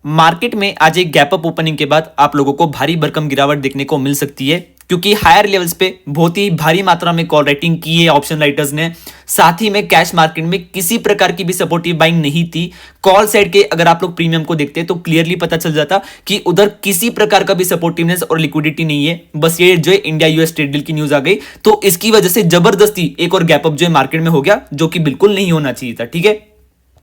Market में आज एक गैप अप ओपनिंग के बाद आप लोगों को भारी भरकम गिरावट देखने को मिल सकती है, क्योंकि हायर लेवल्स पे बहुत ही भारी मात्रा में कॉल राइटिंग की है ऑप्शन राइटर्स ने। साथ ही में कैश मार्केट में किसी प्रकार की भी सपोर्टिव बाइंग नहीं थी। कॉल साइड के अगर आप लोग प्रीमियम को देखते तो क्लियरली पता चल जाता कि उधर किसी प्रकार का भी सपोर्टिवनेस और लिक्विडिटी नहीं है। बस ये जो है इंडिया यूएस ट्रेड डील की न्यूज आ गई, तो इसकी वजह से जबरदस्ती एक और गैप अप जो है मार्केट में हो गया, जो कि बिल्कुल नहीं होना चाहिए था। ठीक है,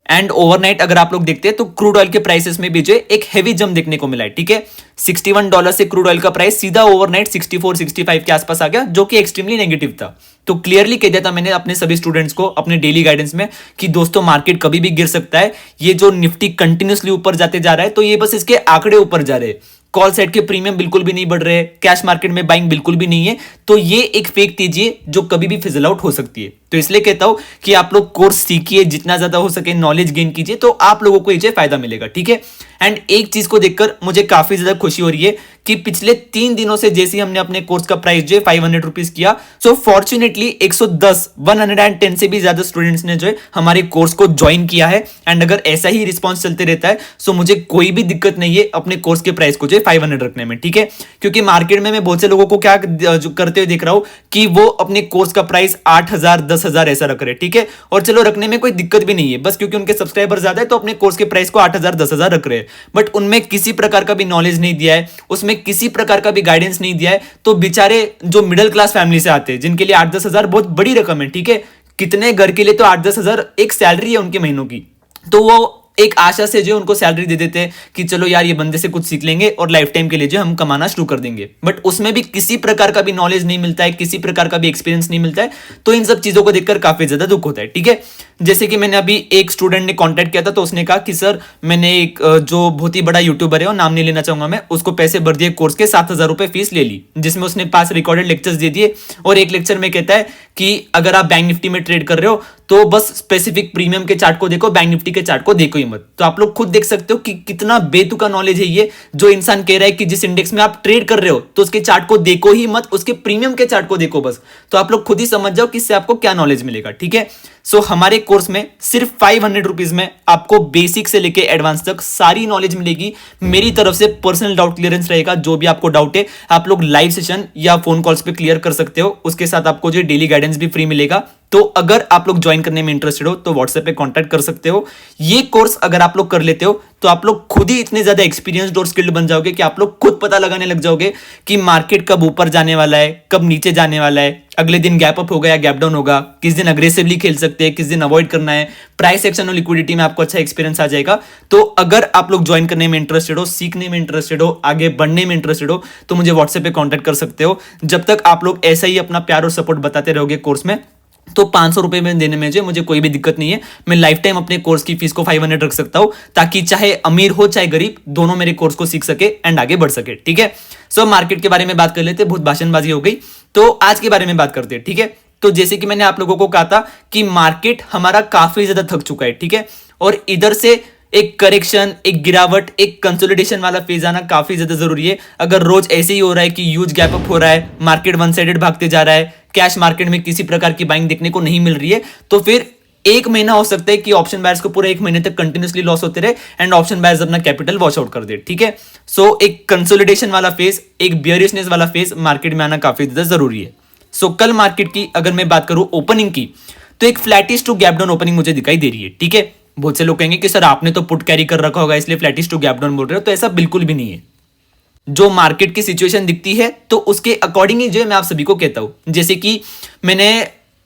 एंड ओवरनाइट अगर आप लोग देखते हैं तो क्रूड ऑयल के प्राइसेस में भी जो एक हेवी जंप देखने को मिला है। ठीक है, $61 से क्रूड ऑयल का प्राइस सीधा ओवरनाइट 64-65 के आसपास आ गया, जो कि एक्सट्रीमली नेगेटिव था। तो क्लियरली कह दिया था मैंने अपने सभी स्टूडेंट्स को अपने डेली गाइडेंस में कि दोस्तों मार्केट कभी भी गिर सकता है। ये जो निफ्टी कंटिन्यूसली ऊपर जाते जा रहा है, तो ये बस इसके आंकड़े ऊपर जा रहे हैं। कॉल साइड के प्रीमियम बिल्कुल भी नहीं बढ़ रहे, कैश मार्केट में बाइंग बिल्कुल भी नहीं है। तो ये एक फेक तेजी है जो कभी भी फिजल आउट हो सकती है। तो इसलिए कहता हूं कि आप लोग कोर्स सीखिए, जितना ज्यादा हो सके नॉलेज गेन कीजिए, तो आप लोगों को ये फायदा मिलेगा। ठीक है, एंड एक चीज को देखकर मुझे काफी ज्यादा खुशी हो रही है कि पिछले 3 दिनों से जैसे हमने अपने कोर्स का प्राइस जो है 500 रुपीज किया, सो फॉर्चुनेटली 110 से भी ज्यादा स्टूडेंट्स ने जो है हमारे कोर्स को ज्वाइन किया है। एंड अगर ऐसा ही रिस्पॉन्स चलते रहता है, सो मुझे कोई भी दिक्कत नहीं है अपने कोर्स के प्राइस को जो है 500 रखने में। ठीक है, क्योंकि मार्केट में मैं बहुत से लोगों को क्या जो करते हुए देख रहा हूं कि वो अपने कोर्स का प्राइस 8,000 10,000 ऐसा रख रहे हैं। ठीक है, और चलो रखने में कोई दिक्कत भी नहीं है, बस क्योंकि उनके सब्सक्राइबर ज्यादा है तो अपने कोर्स के प्राइस को 8,000 10,000 रख रहे हैं। बट उनमें किसी प्रकार का भी नॉलेज नहीं दिया है, उसमें किसी प्रकार का भी गाइडेंस नहीं दिया है। तो बेचारे जो मिडिल क्लास फैमिली से आते हैं, जिनके लिए 8-10 हजार बहुत बड़ी रकम है। ठीक है, कितने घर के लिए तो 8-10 हजार एक सैलरी है उनके महीनों की, तो वो एक आशा से जो उनको सैलरी दे देते हैं कि चलो यार ये बंदे से कुछ सीख लेंगे और लाइफ टाइम के लिए जो हम कमाना शुरू कर देंगे। बट उसमें भी किसी प्रकार का भी नॉलेज नहीं मिलता है, किसी प्रकार का भी एक्सपीरियंस नहीं मिलता है। तो इन सब चीजों को देखकर काफी ज्यादा दुख होता है। ठीक है, जैसे कि मैंने अभी एक स्टूडेंट ने कांटेक्ट किया था, तो उसने कहा कि सर मैंने एक जो बहुत ही बड़ा यूट्यूबर है, वो नाम नहीं लेना चाहूंगा मैं, उसको पैसे भर दिए, कोर्स के 7,000 रुपए फीस ले ली, जिसमें उसने 5 रिकॉर्डेड लेक्चर्स दे दिए। और एक लेक्चर में कहता है कि अगर आप बैंक निफ्टी में ट्रेड कर रहे हो तो बस स्पेसिफिक प्रीमियम के चार्ट को देखो, बैंक निफ्टी के चार्ट को देखो ही मत। तो आप लोग खुद देख सकते हो कि कितना बेतुका नॉलेज है ये। जो इंसान कह रहा है कि जिस इंडेक्स में आप ट्रेड कर रहे हो तो उसके चार्ट को देखो ही मत, उसके प्रीमियम के चार्ट को देखो बस। तो आप लोग खुद ही समझ जाओ कि इससे आपको क्या नॉलेज मिलेगा। ठीक है, सो हमारे कोर्स में सिर्फ 500 रुपीज में आपको बेसिक से लेके एडवांस तक सारी नॉलेज मिलेगी। मेरी तरफ से पर्सनल डाउट क्लियरेंस रहेगा। जो भी आपको डाउट है आप लोग लाइव सेशन या फोन कॉल्स पे क्लियर कर सकते हो। उसके साथ आपको जो डेली गाइडेंस भी फ्री मिलेगा। तो अगर आप लोग ज्वाइन करने में इंटरेस्टेड हो तो व्हाट्सएप पे कांटेक्ट कर सकते हो। ये कोर्स अगर आप लोग कर लेते हो तो आप लोग खुद ही इतने ज्यादा एक्सपीरियंस्ड और स्किल्ड बन जाओगे कि आप लोग खुद पता लगाने लग जाओगे कि मार्केट कब ऊपर जाने वाला है, कब नीचे जाने वाला है, अगले दिन गैप अप होगा या गैप डाउन होगा, किस दिन अग्रेसिवली खेल सकते हैं, किस दिन अवॉइड करना है। प्राइस एक्शन और लिक्विडिटी में आपको अच्छा एक्सपीरियंस आ जाएगा। तो अगर आप लोग ज्वाइन करने में इंटरेस्टेड हो, सीखने में इंटरेस्टेड हो, आगे बढ़ने में इंटरेस्टेड हो, तो मुझे व्हाट्सएप पे कांटेक्ट कर सकते हो। जब तक आप लोग ऐसा ही अपना प्यार और सपोर्ट बताते रहोगे कोर्स में, तो 500 रुपए में देने में जो मुझे कोई भी दिक्कत नहीं है। मैं लाइफ टाइम अपने कोर्स की फीस को 500 रख सकता हूं, ताकि चाहे अमीर हो चाहे गरीब, दोनों मेरे कोर्स को सीख सके एंड आगे बढ़ सके। ठीक है, सो मार्केट के बारे में बात कर लेते, बहुत भाषणबाजी हो गई, तो आज के बारे में बात करते हैं। ठीक है, तो जैसे कि मैंने आप लोगों को कहा था कि मार्केट हमारा काफी ज्यादा थक चुका है। ठीक है, और इधर से एक करेक्शन, एक गिरावट, एक कंसोलिडेशन वाला फेज आना काफी ज्यादा जरूरी है। अगर रोज ऐसे ही हो रहा है कि ह्यूज गैप अप हो रहा है, मार्केट वन साइडेड भागते जा रहा है, कैश मार्केट में किसी प्रकार की बाइंग देखने को नहीं मिल रही है, तो फिर एक महीना हो सकता है कि ऑप्शन बायर्स को पूरे 1 महीने तक कंटिन्यूसली लॉस होते रहे एंड ऑप्शन बायर्स अपना कैपिटल वॉश आउट कर दे। ठीक है, सो एक कंसोलिडेशन वाला फेज, एक बियरिशनेस वाला फेज मार्केट में आना काफी ज्यादा जरूरी है। सो कल मार्केट की अगर मैं बात करूं ओपनिंग की, तो एक flattish to gap down opening मुझे दिखाई दे रही है। ठीक है, बहुत से लोग कहेंगे कि सर आपने तो पुट कैरी कर रखा होगा इसलिए फ्लैटिश टू गैप डाउन बोल रहे हो, तो ऐसा बिल्कुल भी नहीं है। जो मार्केट की सिचुएशन दिखती है तो उसके अकॉर्डिंग ही जो है मैं आप सभी को कहता हूं। जैसे कि मैंने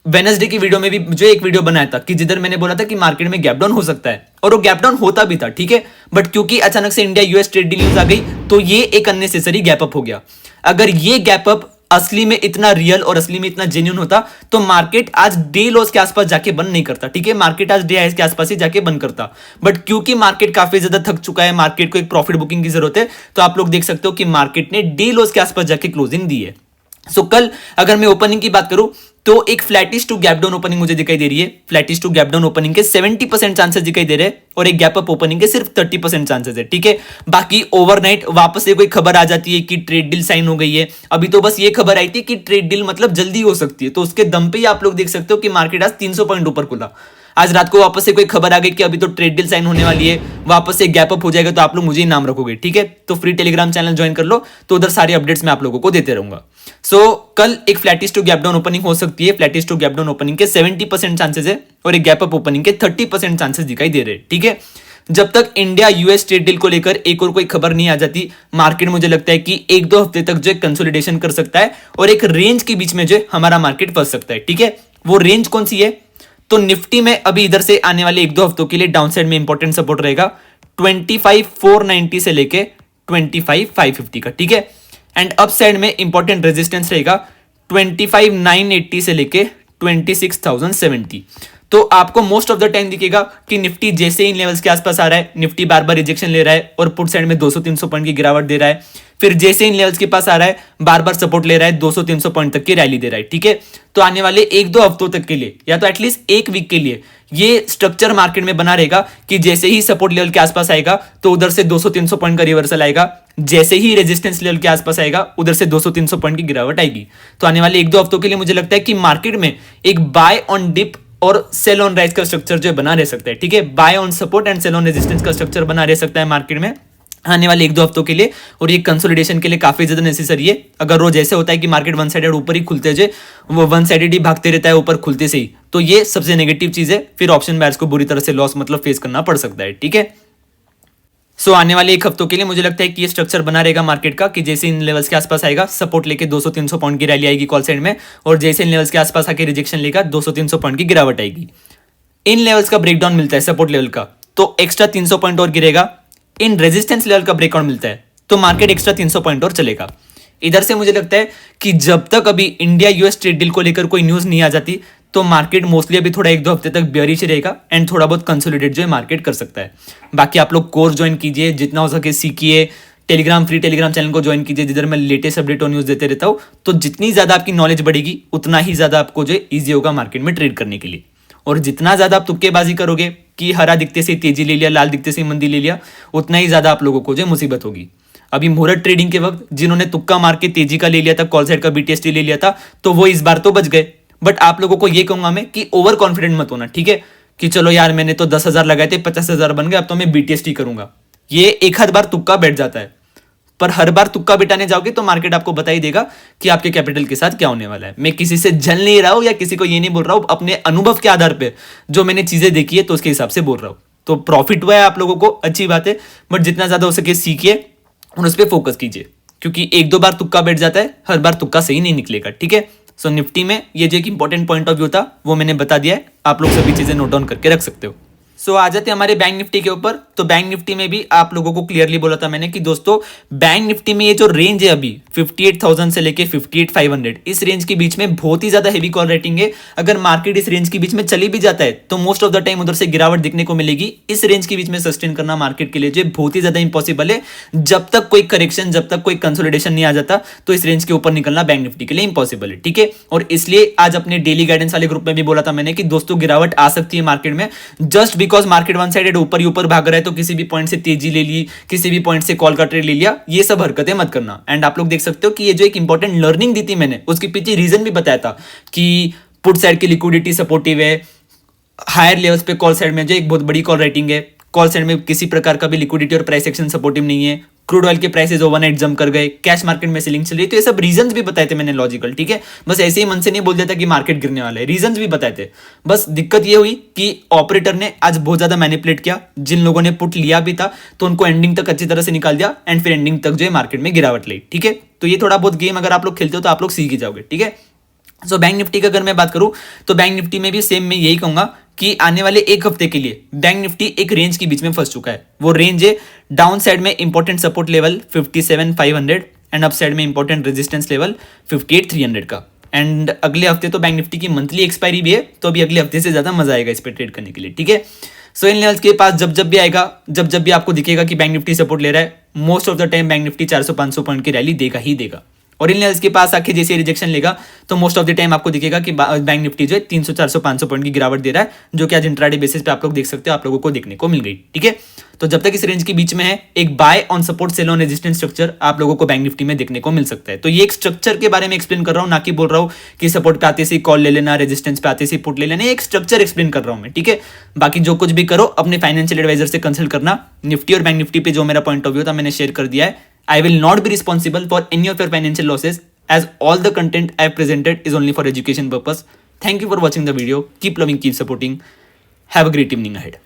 वेडनेसडे की वीडियो में भी जो एक वीडियो बनाया था कि जिधर मैंने बोला था कि मार्केट में गैप डाउन हो सकता है, और वो गैप डाउन होता भी था। ठीक है, बट क्योंकि अचानक से India US trade deal news आ गई, तो ये एक अननेसेसरी गैप अप हो गया। अगर ये गैप अप असली में इतना रियल और असली में इतना जेन्युइन होता तो मार्केट आज डे लॉस के आसपास जाके बंद नहीं करता। ठीक है, मार्केट आज डे हाइस के आसपास ही जाके बंद करता। बट क्योंकि मार्केट काफी ज्यादा थक चुका है, मार्केट को एक प्रॉफिट बुकिंग की जरूरत है, तो आप लोग देख सकते हो कि मार्केट ने डे लॉस के आसपास जाके क्लोजिंग दी है। सो कल अगर मैं ओपनिंग की बात करूं तो एक flattish to gap down opening मुझे दिखाई दे रही है। Flattish to gap down opening के 70% चांसेस दिखाई दे रहे हैं और एक गैप अप ओपनिंग के सिर्फ 30% चांसेस है। ठीक है, बाकी ओवरनाइट वापस से कोई खबर आ जाती है कि ट्रेड डील साइन हो गई है। अभी तो बस ये खबर आई थी कि ट्रेड डील मतलब जल्दी हो सकती है, तो उसके दम पे ही आप लोग देख सकते हो कि मार्केट आज 300 पॉइंट ऊपर खुला। आज रात को वापस से कोई खबर आ गई कि अभी तो ट्रेड डील साइन होने वाली है, वापस से गैप अप हो जाएगा, तो आप लोग मुझे ही नाम रखोगे, ठीक है। तो फ्री टेलीग्राम चैनल ज्वाइन कर लो, तो उधर सारे अपडेट्स मैं आप लोगों को देते रहूंगा। सो कल एक flattish to gap down opening हो सकती है। Flattish to gap down opening के 70% चांसेस है और एक गैप अप ओपनिंग के 30% चांसेस दिखाई दे रहे हैं, ठीक है। जब तक इंडिया यूएस ट्रेड डील को लेकर एक और कोई खबर नहीं आ जाती, मार्केट मुझे लगता है कि 1-2 हफ्ते तक जो कंसोलिडेशन कर सकता है और एक रेंज के बीच में जो हमारा मार्केट फंस सकता है, ठीक है। वो रेंज कौन सी है? तो निफ्टी में अभी इधर से आने वाले 1-2 हफ्तों के लिए डाउन साइड में इंपॉर्टेंट सपोर्ट रहेगा 25,490 से लेके 25,550 का, ठीक है। एंड अप साइड में इंपॉर्टेंट रेजिस्टेंस रहेगा 25,980 से लेके 26,070। तो आपको मोस्ट ऑफ द टाइम दिखेगा कि निफ्टी जैसे इन लेवल्स के आसपास आ रहा है, निफ्टी बार बार रिजेक्शन ले रहा है और पुट साइड में 200-300 पॉइंट की गिरावट दे रहा है। फिर जैसे इन लेवल्स के पास आ रहा है, बार बार सपोर्ट ले रहा है, 200-300 पॉइंट तक की रैली दे रहा है, ठीक है। तो आने वाले 1-2 हफ्तों तक के लिए या तो एटलीस्ट एक वीक के लिए ये स्ट्रक्चर मार्केट में बना रहेगा कि जैसे ही सपोर्ट लेवल के आसपास आएगा तो उधर से 200-300 पॉइंट का रिवर्सल आएगा, जैसे ही रेजिस्टेंस लेवल के आसपास आएगा उधर से 200-300 पॉइंट की गिरावट आएगी। तो आने वाले 1-2 हफ्तों के लिए मुझे लगता है कि मार्केट में एक बाय ऑन डिप और सेल ऑन राइज का स्ट्रक्चर जो बना रह सकता है, ठीक है। Buy on support and sell on resistance का स्ट्रक्चर बना रह सकता है मार्केट में आने वाले 1-2 हफ्तों के लिए, और ये कंसोलिडेशन के लिए काफी ज्यादा नेसेसरी है। अगर रोज ऐसे होता है कि मार्केट वन साइडेड ऊपर ही खुलते जाए, वो वन साइडेड ही भागते रहता है ऊपर खुलते से ही, तो ये सबसे नेगेटिव चीज है। फिर ऑप्शन बायर्स को बुरी तरह से लॉस मतलब फेस करना पड़ सकता है, ठीक है। सो आने वाले 1 हफ्तों के लिए मुझे लगता है कि ये स्ट्रक्चर बना रहेगा मार्केट का कि जैसे इन लेवल्स के आसपास आएगा सपोर्ट लेके 200-300 पॉइंट की रैली आएगी कॉल साइड में, और जैसे इन लेवल्स के आसपास आके रिजेक्शन लेगा 200-300 पॉइंट की गिरावट आएगी। इन लेवल्स का ब्रेकडाउन मिलता है सपोर्ट लेवल का तो एक्स्ट्रा 300 पॉइंट और गिरेगा। इन रेजिस्टेंस लेवल का ब्रेकआउट मिलता है तो मार्केट एक्स्ट्रा 300 पॉइंट और चलेगा। इधर से मुझे लगता है कि जब तक अभी इंडिया यूएस ट्रेड डील को लेकर कोई न्यूज नहीं आ जाती तो मार्केट मोस्टली अभी थोड़ा 1-2 हफ्ते तक बेयरिश रहेगा एंड थोड़ा बहुत कंसोलिडेट जो है मार्केट कर सकता है। बाकी आप लोग कोर्स ज्वाइन कीजिए, जितना हो सके सीखिए, टेलीग्राम फ्री टेलीग्राम चैनल को ज्वाइन कीजिए जिधर मैं लेटेस्ट अपडेट और न्यूज देते रहता हूँ। तो जितनी ज्यादा आपकी नॉलेज बढ़ेगी उतना ही ज्यादा आपको जो ईजी होगा मार्केट में ट्रेड करने के लिए। और जितना ज्यादा आप तुक्केबाजी करोगे कि हरा दिखते से तेजी ले लिया, लाल दिखते से मंदी ले लिया, उतना ही ज्यादा आप लोगों को जो मुसीबत होगी। अभी मुहूर्त ट्रेडिंग के वक्त जिन्होंने तुक्का मार के तेजी का ले लिया था, कॉल साइड का बीटीएसटी ले लिया था, तो वो इस बार तो बच गए। बट आप लोगों को ये कहूंगा मैं कि ओवर कॉन्फिडेंट मत होना, ठीक है। कि चलो यार मैंने तो 10,000 लगाए थे, 50,000 बन गए, अब तो मैं बीटीएसटी करूंगा। ये एक आध बार तुक्का बैठ जाता है, पर हर बार तुक्का बिठाने जाओगे तो मार्केट आपको बता ही देगा कि आपके कैपिटल के साथ क्या होने वाला है। मैं किसी से जल नहीं रहा हूं या किसी को ये नहीं बोल रहा हूं, अपने अनुभव के आधार पे जो मैंने चीजें देखी है तो उसके हिसाब से बोल रहा हूं। तो प्रॉफिट हुआ है आप लोगों को, अच्छी बात है, बट जितना ज्यादा हो सके सीखिए और उस पर फोकस कीजिए, क्योंकि 1-2 बार तुक्का बैठ जाता है, हर बार तुक्का सही नहीं निकलेगा, ठीक है। सो निफ्टी में ये जो एक इंपॉर्टेंट पॉइंट ऑफ व्यू था वो मैंने बता दिया है, आप लोग सभी चीजें नोट डाउन करके रख सकते हो। सो आ जाते हैं हमारे बैंक निफ्टी के ऊपर। तो बैंक निफ्टी में भी आप लोगों को क्लियरली बोला था मैंने कि दोस्तों बैंक निफ्टी में ये जो रेंज है अभी 58,000 से लेके 58,500, इस रेंज के बीच में बहुत ही ज्यादा हेवी कॉल रेटिंग है। अगर मार्केट इस रेंज के बीच में चली भी जाता है तो मोस्ट ऑफ द टाइम उधर से गिरावट दिखने को मिलेगी। इस रेंज के बीच में सस्टेन करना मार्केट के लिए जो बहुत ही ज्यादा इंपॉसिबल है। जब तक कोई करेक्शन, जब तक कोई कंसोलिडेशन नहीं आ जाता तो इस रेंज के ऊपर निकलना बैंक निफ्टी के लिए इंपॉसिबल है, ठीक है। और इसलिए आज अपने डेली गाइडेंस वाले ग्रुप में भी बोला था मैंने कि दोस्तों गिरावट आ सकती है मार्केट में, just because market one side ऊपर ही ऊपर भाग रहा है तो किसी भी पॉइंट से तेजी ले ली, किसी भी पॉइंट से कॉल का ट्रेड ले लिया, ये सब हरकतें मत करना। एंड आप लोग देख सकते हो कि ये जो एक इंपॉर्टेंट लर्निंग दी थी मैंने, उसके पीछे रीजन भी बताया था कि पुट साइड की लिक्विडिटी सपोर्टिव है, हायर लेवल्स पे कॉल साइड में जो एक बहुत बड़ी कॉल रेटिंग है, कॉल साइड में किसी प्रकार का भी लिक्विडिटी और प्राइस एक्शन सपोर्टिव नहीं है, क्रूड ऑयल के प्राइसेस ओवरनाइट जंप कर गए, कैश मार्केट में सेलिंग चल रही है। तो ये सब रीजंस भी बताए थे मैंने लॉजिकल, ठीक है। बस ऐसे ही मन से नहीं बोल देता कि मार्केट गिरने वाला है, रीजंस भी बताए थे। बस दिक्कत ये हुई कि ऑपरेटर ने आज बहुत ज्यादा मैनिपुलेट किया। जिन लोगों ने पुट लिया भी था तो उनको एंडिंग तक अच्छी तरह से निकाल दिया एंड फिर एंडिंग तक जो है मार्केट में गिरावट ली, ठीक है। तो ये थोड़ा बहुत गेम अगर आप लोग खेलते हो तो आप लोग सीख ही जाओगे, ठीक है। सो बैंक निफ्टी का अगर मैं बात करूं तो बैंक निफ्टी में भी सेम मैं यही कहूंगा कि आने वाले 1 हफ्ते के लिए बैंक निफ्टी एक रेंज के बीच में फंस चुका है। वो रेंज है डाउन साइड में important support level 57,500 and up side में इंपॉर्टेंट रेजिस्टेंस लेवल 58,300 का। एंड अगले हफ्ते तो बैंक निफ्टी की मंथली एक्सपायरी भी है, तो अभी अगले हफ्ते से ज्यादा मजा आएगा इस पर ट्रेड करने के लिए, ठीक है। सो इन लेवल्स के पास जब भी आएगा, जब भी आपको दिखेगा कि बैंक निफ्टी सपोर्ट ले रहा है, most of the time bank Nifty 400-500 point की रैली देगा ही देगा। और इन लेवल्स के पास आके जैसे रिजेक्शन लेगा तो मोस्ट ऑफ द टाइम आपको दिखेगा कि बैंक निफ्टी जो है 300 400 500 पॉइंट की गिरावट दे रहा है, जो कि आज इंट्राडे बेसिस पे आप लोग देख सकते हो, आप लोगों को देखने को मिल गई। ठीक है, तो जब तक इस रेंज के बीच में है, एक buy on support sell on resistance structure आप लोगों को बैंक निफ्टी में देखने को मिल सकता है। तो ये एक स्ट्रक्चर के बारे में एक्सप्लेन कर रहा हूं, ना कि बोल रहा हूं कि सपोर्ट पे आते से कॉल ले लेना, रेजिस्टेंस पे आते से पुट ले लेना। एक स्ट्रक्चर एक्सप्लेन कर रहा हूं मैं। ठीक है, बाकी जो कुछ भी करो अपने फाइनेंशियल एडवाइजर से कंसल्ट करना। निफ्टी और बैंक निफ्टी पे जो मेरा पॉइंट ऑफ व्यू था मैंने शेयर कर दिया है। I will not be responsible for any of your financial losses, as all the content I have presented is only for education purpose. Thank you for watching the video. Keep loving, keep supporting. Have a great evening ahead.